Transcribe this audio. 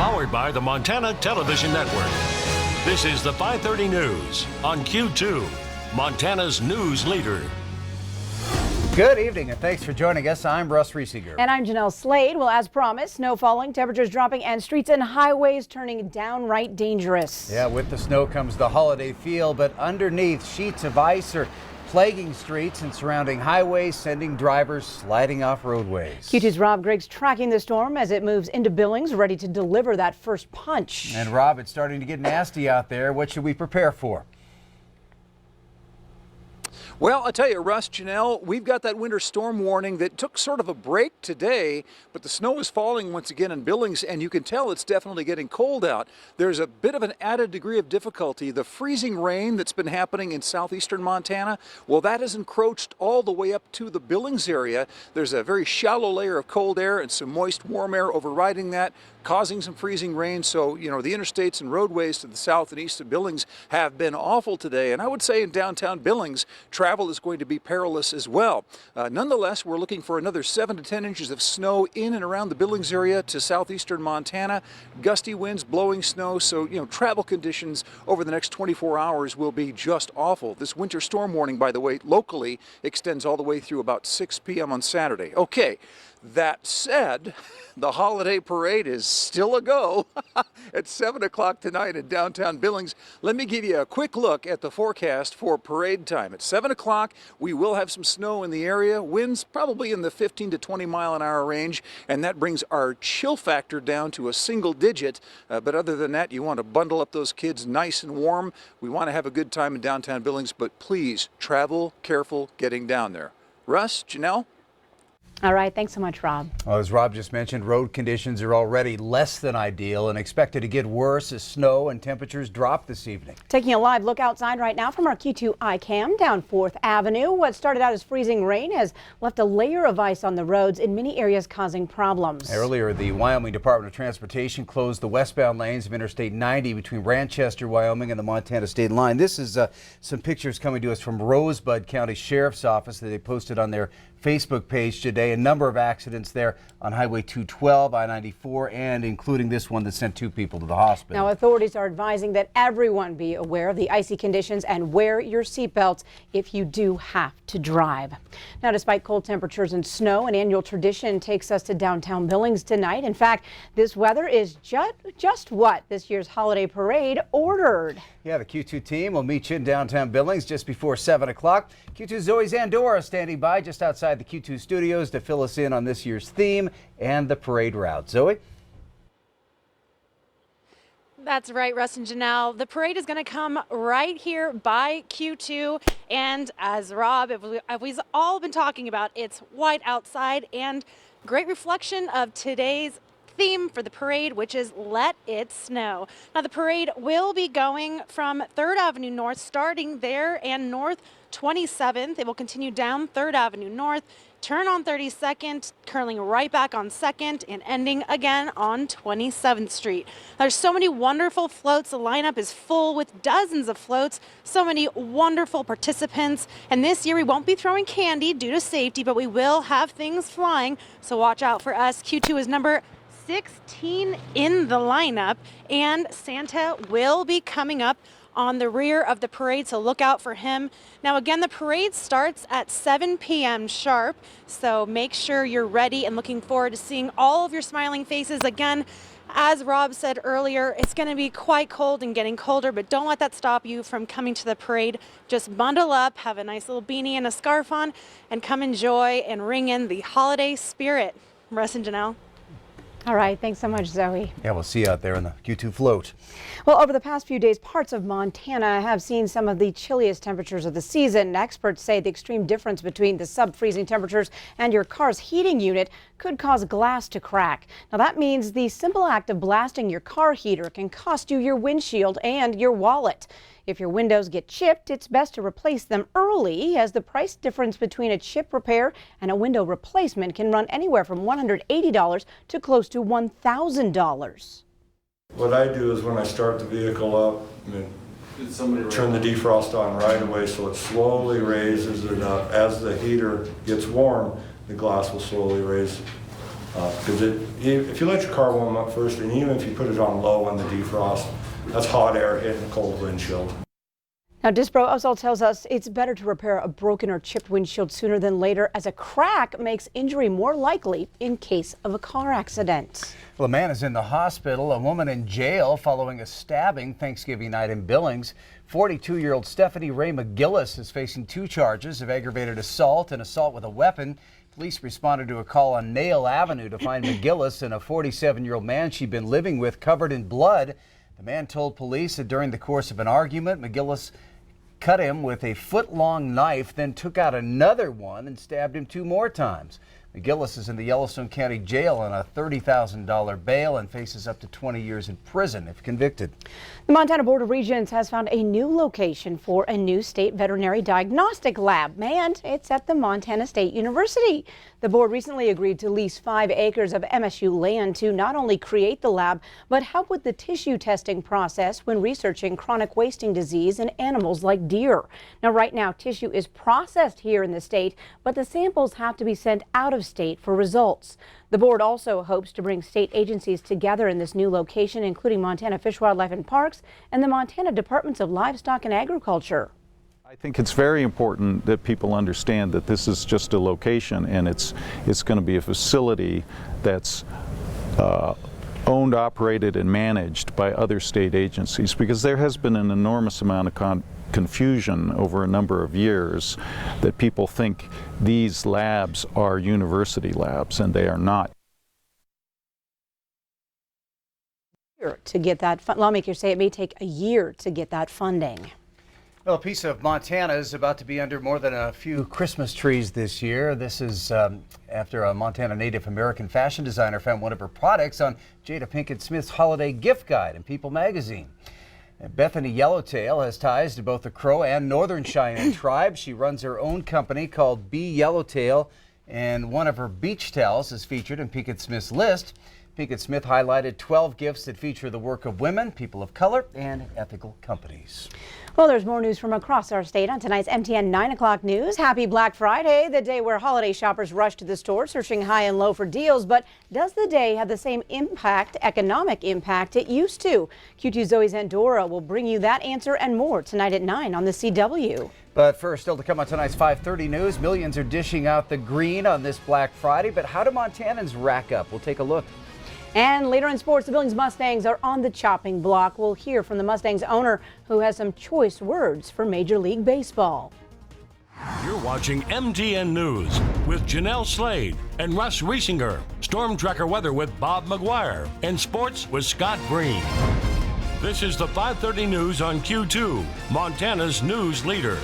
Powered by the Montana Television Network. This is the 5:30 News on Q2, Montana's news leader. Good evening and thanks for joining us. I'm Russ Riesiger. And I'm Jeanelle Slade. Well, as promised, snow falling, temperatures dropping, and streets and highways turning downright dangerous. Yeah, with the snow comes the holiday feel, but underneath, sheets of ice are plaguing streets and surrounding highways, sending drivers sliding off roadways. Q2's Rob Griggs tracking the storm as it moves into Billings, ready to deliver that first punch. And Rob, it's starting to get nasty out there. What should we prepare for? Well, I tell you, Russ, Jeanelle, we've got that winter storm warning that took sort of a break today, but the snow is falling once again in Billings, and you can tell it's definitely getting cold out. There's a bit of an added degree of difficulty. The freezing rain that's been happening in southeastern Montana, well, that has encroached all the way up to the Billings area. There's a very shallow layer of cold air and some moist, warm air overriding that, causing some freezing rain. So, you know, the interstates and roadways to the south and east of Billings have been awful today. And I would say in downtown Billings, travel is going to be perilous as well. Nonetheless, we're looking for another 7 to 10 inches of snow in and around the Billings area to southeastern Montana. Gusty winds, blowing snow. So, you know, travel conditions over the next 24 hours will be just awful. This winter storm warning, by the way, locally extends all the way through about 6 p.m. on Saturday. Okay. That said, the holiday parade is still a go at 7 o'clock tonight in downtown Billings. Let me give you a quick look at the forecast for parade time. At 7 o'clock, we will have some snow in the area. Winds probably in the 15 to 20 mile an hour range, and that brings our chill factor down to a single digit. But other than that, you want to bundle up those kids nice and warm. We want to have a good time in downtown Billings, but please travel careful getting down there. Russ, Jeanelle? All right, thanks so much, Rob. Well, as Rob just mentioned, road conditions are already less than ideal and expected to get worse as snow and temperatures drop this evening. Taking a live look outside right now from our Q2 iCam down 4th Avenue. What started out as freezing rain has left a layer of ice on the roads in many areas, causing problems. Earlier, the Wyoming Department of Transportation closed the westbound lanes of Interstate 90 between Ranchester, Wyoming and the Montana state line. This is some pictures coming to us from Rosebud County Sheriff's Office that they posted on their Facebook page today. A number of accidents there on Highway 212, I-94, and including this one that sent 2 people to the hospital. Now, authorities are advising that everyone be aware of the icy conditions and wear your seatbelts if you do have to drive. Now, despite cold temperatures and snow, an annual tradition takes us to downtown Billings tonight. In fact, this weather is just what this year's holiday parade ordered. Yeah, the Q2 team will meet you in downtown Billings just before 7 o'clock. Q2's Zoe Zandora standing by just outside the Q2 studios to fill us in on this year's theme and the parade route. Zoe? That's right, Russ and Jeanelle. The parade is going to come right here by Q2. And as Rob, we've all been talking about, it's white outside and great reflection of today's theme for the parade, which is Let It Snow. Now, the parade will be going from 3rd Avenue North, starting there, and North 27th. It will continue down 3rd Avenue North, turn on 32nd, curling right back on 2nd, and ending again on 27th Street. There's so many wonderful floats. The lineup is full with dozens of floats, so many wonderful participants. And this year we won't be throwing candy due to safety, but we will have things flying, so watch out for us. Q2 is number 16 in the lineup, and Santa will be coming up on the rear of the parade, so look out for him. Now again, the parade starts at 7 p.m. sharp, so make sure you're ready and looking forward to seeing all of your smiling faces. Again, as Rob said earlier, it's going to be quite cold and getting colder, but don't let that stop you from coming to the parade. Just bundle up, have a nice little beanie and a scarf on, and come enjoy and ring in the holiday spirit. Russ and Jeanelle. All right, thanks so much, Zoe. Yeah, we'll see you out there in the Q2 float. Well, over the past few days, parts of Montana have seen some of the chilliest temperatures of the season. Experts say the extreme difference between the sub-freezing temperatures and your car's heating unit could cause glass to crack. Now, that means the simple act of blasting your car heater can cost you your windshield and your wallet. If your windows get chipped, it's best to replace them early, as the price difference between a chip repair and a window replacement can run anywhere from $180 to close to $1,000. What I do is when I start the vehicle up, turn the defrost on right away so it slowly raises it up. As the heater gets warm, the glass will slowly raise Because if you let your car warm up first, and even if you put it on low on the defrost, that's hot air hitting a cold windshield. Now, Dispro also tells us it's better to repair a broken or chipped windshield sooner than later, as a crack makes injury more likely in case of a car accident. Well, a man is in the hospital, a woman in jail following a stabbing Thanksgiving night in Billings. 42-year-old Stephanie Ray McGillis is facing 2 charges of aggravated assault and assault with a weapon. Police responded to a call on Nail Avenue to find McGillis and a 47-year-old man she'd been living with covered in blood. The man told police that during the course of an argument, McGillis cut him with a foot-long knife, then took out another one and stabbed him 2 more times. McGillis is in the Yellowstone County Jail on a $30,000 bail and faces up to 20 years in prison if convicted. The Montana Board of Regents has found a new location for a new state veterinary diagnostic lab, and it's at the Montana State University. The board recently agreed to lease 5 acres of MSU land to not only create the lab, but help with the tissue testing process when researching chronic wasting disease in animals like deer. Now, right now, tissue is processed here in the state, but the samples have to be sent out of state for results. The board also hopes to bring state agencies together in this new location, including Montana Fish, Wildlife and Parks and the Montana Departments of Livestock and Agriculture. I think it's very important that people understand that this is just a location, and it's going to be a facility that's owned, operated, and managed by other state agencies, because there has been an enormous amount of confusion over a number of years that people think these labs are university labs, and they are not. To get that lawmakers say it may take a year to get that funding. Well, a piece of Montana is about to be under more than a few Christmas trees this year. This is after a Montana Native American fashion designer found one of her products on Jada Pinkett Smith's holiday gift guide in People magazine. Bethany Yellowtail has ties to both the Crow and Northern Cheyenne tribes. She runs her own company called Bee Yellowtail, and one of her beach towels is featured in Pinkett Smith's list. Pinkett Smith highlighted 12 gifts that feature the work of women, people of color, and ethical companies. Well, there's more news from across our state on tonight's MTN 9 o'clock news. Happy Black Friday, the day where holiday shoppers rush to the store searching high and low for deals. But does the day have the same economic impact it used to? Q2's Zoe Zandora will bring you that answer and more tonight at 9 on the CW. But first, still to come on tonight's 5:30 news, millions are dishing out the green on this Black Friday. But how do Montanans rack up? We'll take a look. And later in sports, the Billings Mustangs are on the chopping block. We'll hear from the Mustangs owner, who has some choice words for Major League Baseball. You're watching MTN News with Jeanelle Slade and Russ Riesinger. Storm Tracker weather with Bob McGuire. And sports with Scott Breen. This is the 5:30 news on Q2, Montana's news leader.